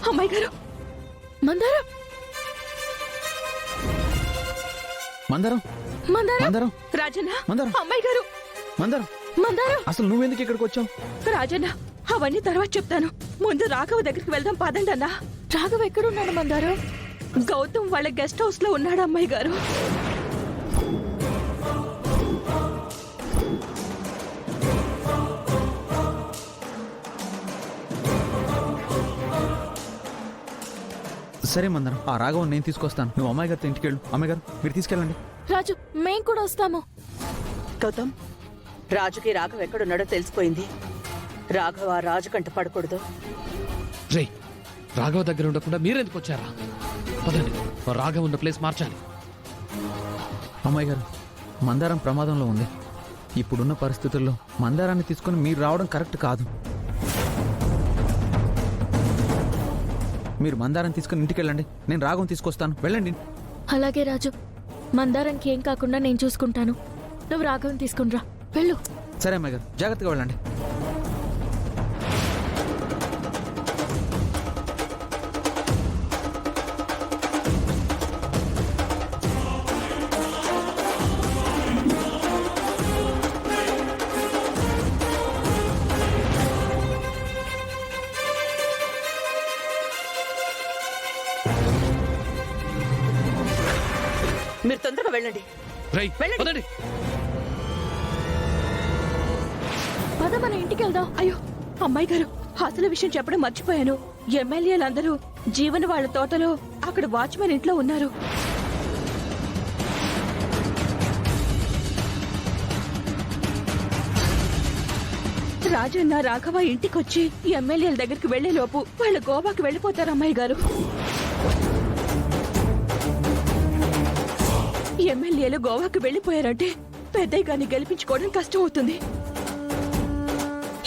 అమ్మాయి గారు, మందారం మందారం మందారం మందారం రాజన్న, మందారం అమ్మాయి గారు, మందారం మందారం. అసలు నువ్వెందుకు ఇక్కడికి వచ్చావు? రాజన్న, అవన్నీ తర్వాత చెప్తాను. ముందు రాఘవ దగ్గరికి వెళ్దాం పదండి అన్నా. రాఘవ ఎక్కడున్నాడు మందారం? గౌతమ్ వాళ్ళ గెస్ట్ హౌస్ లో ఉన్నాడు అమ్మాయి గారు. సరే మందారం, ఆ రాఘవన్ నేను తీసుకొస్తాను. నువ్వు అమ్మాయి గారితో ఇంటికి వెళ్ళు. అమ్మాయి గారు మీరు తీసుకెళ్ళండి. రాజు, మేం కూడా వస్తాము. గౌతమ్, రాజుకి రాఘవ ఎక్కడున్నాడో తెలిసిపోయింది. రాఘవ రాజు కంట పడకూడదు. రే, రాఘవ దగ్గర ఉండకుండా మీరెందుకు వచ్చారా? పదండి, రాఘవ ఉన్న ప్లేస్ మార్చాలి. అమ్మాయి గారు, మందారం ప్రమాదంలో ఉంది. ఇప్పుడున్న పరిస్థితుల్లో మందారాన్ని తీసుకుని మీరు రావడం కరెక్ట్ కాదు. మీరు మందారం తీసుకుని ఇంటికి వెళ్ళండి. నేను రాఘవం తీసుకొస్తాను. వెళ్ళండి. అలాగే రాజు, మందారానికి ఏం కాకుండా నేను చూసుకుంటాను. నువ్వు రాఘవం తీసుకునిరా, వెళ్ళు. సరే అమ్మాయి గారు, జాగ్రత్తగా వెళ్ళండి. మీరు తొందరగా వెళ్ళండి. రేయ్, పదండి. పద, మన ఇంటికి వెళ్దాం. అయ్యో అమ్మాయి గారు, అసలు విషయం చెప్పడం మర్చిపోయాను. ఎమ్మెల్యేలందరూ జీవన్ వాళ్ళ తోటలో అక్కడ వాచ్మెన్ ఇంట్లో ఉన్నారు. రాజన్న రాఘవ ఇంటికొచ్చి ఎమ్మెల్యేల దగ్గరికి వెళ్లే లోపు వాళ్ళు గోవాకి వెళ్ళిపోతారు అమ్మాయి గారు. ఎమ్మెల్యేలు గోవాకి వెళ్లిపోయారంటే పెద్దయ్య గారిని గెలిపించుకోవడం కష్టం అవుతుంది.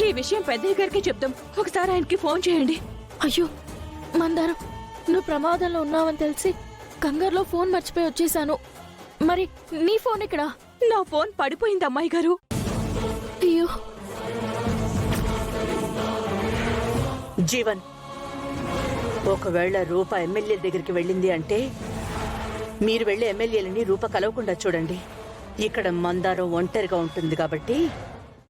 ఈ విషయం పెద్దయ్య గారికి చెప్తాం. ఒకసారి ఆయనకి ఫోన్ చేయండి. అయ్యో మందారం, నువ్వు ప్రమాదంలో ఉన్నావని తెలిసి కంగారులో ఫోన్ మర్చిపోయి వచ్చేసాను. మరి నీ ఫోన్ ఇక్కడ? నా ఫోన్ పడిపోయింది అమ్మాయి గారు. అయ్యో. జీవన్, ఒకవేళ రూప ఎమ్మెల్యే దగ్గరికి వెళ్ళింది అంటే మీరు వెళ్లి ఎమ్మెల్యేలని రూప కలవకుండా చూడండి. ఇక్కడ మందారం ఒంటరిగా ఉంటుంది కాబట్టి